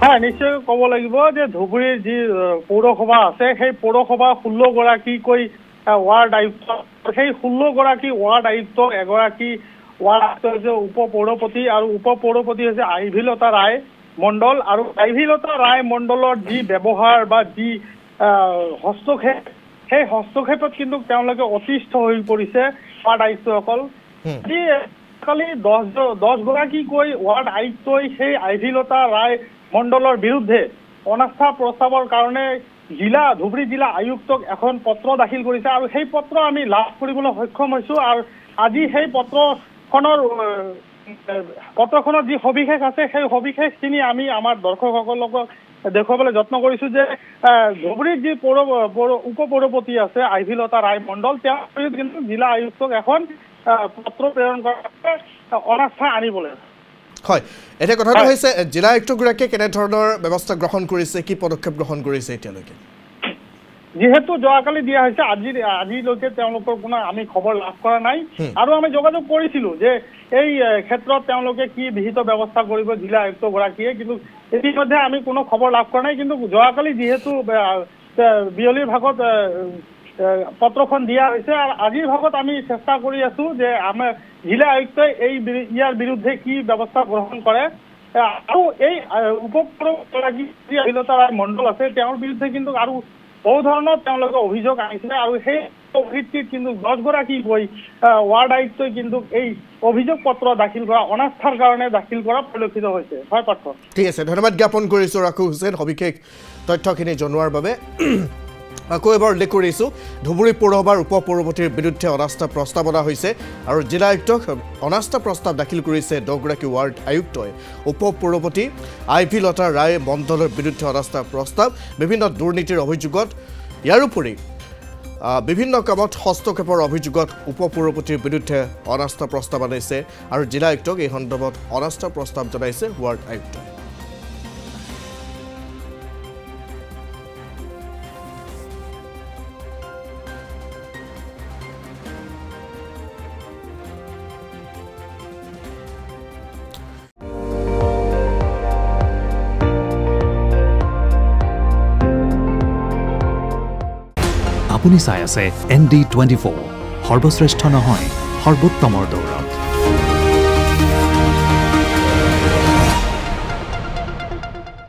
হ্যাঁ নিশ্চয় ক'ব লাগিব যে ধুবুৰীৰ যি পৌৰসভা আছে সেই পৌৰসভা 16 গৰাকীকৈ ৱাৰ্ড আয়ুক্ত সেই 16 গৰাকী ৱাৰ্ড আয়ুক্ত এগৰাকী ৱাৰ্ড আয়ুক্ত হৈছে উপ পৌৰপতি আৰু উপ পৌৰপতি হৈছে আইভিলতা ৰায় মণ্ডল আৰু আইভিলতা ৰায় মণ্ডলৰ যি ব্যৱহাৰ বা যি হস্তক্ষেপ সেই হস্তক্ষেপত কিন্তু তেওঁলোকে অতিষ্ঠ হৈ পৰিছে ৱাৰ্ড আয়ুক্তসকল যি কালি 10 গৰাকীকৈ ৱাৰ্ড আয়ুক্তই সেই আইভিলতা ৰায় মণ্ডলৰ বিৰুদ্ধে অনাস্থা প্ৰস্তাৱৰ কাৰণে ধুবুৰী জিলা আয়ুক্তক এখন পত্ৰ দাখিল কৰিছে আৰু সেই পত্ৰ আমি লাভ কৰিবলৈ সক্ষম হৈছো আৰু আজি সেই পত্ৰখনৰ যি সবিশেষ আছে সেই সবিশেষখিনি আমি আমাৰ দৰ্শকসকলক দেখুৱাবলৈ যত্ন কৰিছো যে ধুবুৰীৰ যি উপ পৌৰপতি আছে আইভিলতা ৰায় মণ্ডল তেওঁ কিন্তু জিলা আয়ুক্তক এখন পত্ৰ প্ৰেৰণ কৰাৰ অনাস্থা আনিবলৈ হয় এটা কথাটো হৈছে জিলা আয়ুক্তগৰাকীয়ে কেনে ধৰণৰ ব্যৱস্থা গ্ৰহণ কৰিছে কি পদক্ষেপ গ্ৰহণ কৰিছে এতিয়ালৈকে যেহেতু যোৱাকালি দিয়া হৈছে আজিলৈকে তেওঁলোকৰ কোনো আমি খবৰ লাভ কৰা নাই আৰু আমি যোগাযোগ কৰিছিলো যে এই ক্ষেত্ৰত তেওঁলোকে কি বিহিত ব্যৱস্থা কৰিব জিলা আয়ুক্তগৰাকীয়ে কিন্তু ইতিমধ্যে আমি কোনো খবৰ লাভ কৰা নাই কিন্তু যোৱাকালি যিহেতু বিয়লিৰ ভাগত পত্ৰখন দিয়া হৈছে আৰু আজিৰ ভাগত আমি চেষ্টা কৰি আছো যে আমাৰ জিলা আয়ুক্তই ইয়াৰ বিৰুদ্ধে কি ব্যৱস্থা গ্ৰহণ কৰে আৰু এই উপ পৌৰগৰাকী যি আইভিলতা ৰায় মণ্ডল আছে তেওঁৰ বিৰুদ্ধে কিন্তু আৰু বহু ধৰণৰ তেওঁলোকে অভিযোগ আনিছে আৰু সেই ভিত্তিত কিন্তু 10 গৰাকীকৈ ৱাৰ্ড আয়ুক্তই কিন্তু এই অভিযোগ পত্ৰ দাখিল কৰা অনাস্থাৰ কাৰণে দাখিল কৰা পৰিলক্ষিত হৈছে হয় পাৰ্থ ঠিক আছে ধন্যবাদ জ্ঞাপন কৰিছো ৰাখু হুছেইন সবিশেষ তথ্যখিনি জনোৱাৰ বাবে আকৌ এবাৰ উল্লেখ কৰিছোঁ ধুবুৰী পৌৰসভাৰ উপ পৌৰপতিৰ বিৰুদ্ধে অনাস্থা প্ৰস্তাৱনা হৈছে আৰু জিলা আয়ুক্তক অনাস্থা প্ৰস্তাৱ দাখিল কৰিছে 10 গৰাকী ৱাৰ্ড আয়ুক্তই উপ পৌৰপতি আইভিলতা ৰায় মণ্ডলৰ বিৰুদ্ধে অনাস্থা প্ৰস্তাৱ বিভিন্ন দুৰ্নীতিৰ অভিযোগত ইয়াৰ উপৰি বিভিন্ন কামত হস্তক্ষেপৰ অভিযোগত উপ পৌৰপতিৰ বিৰুদ্ধে অনাস্থা প্ৰস্তাৱ আনিছে আৰু জিলা আয়ুক্তক এই সন্দৰ্ভত অনাস্থা প্ৰস্তাৱ জনাইছে ৱাৰ্ড আয়ুক্তই আপুনি চাই আছে ND24 সৰ্বশ্ৰেষ্ঠ নহয় সৰ্বোত্তমৰ দৌৰ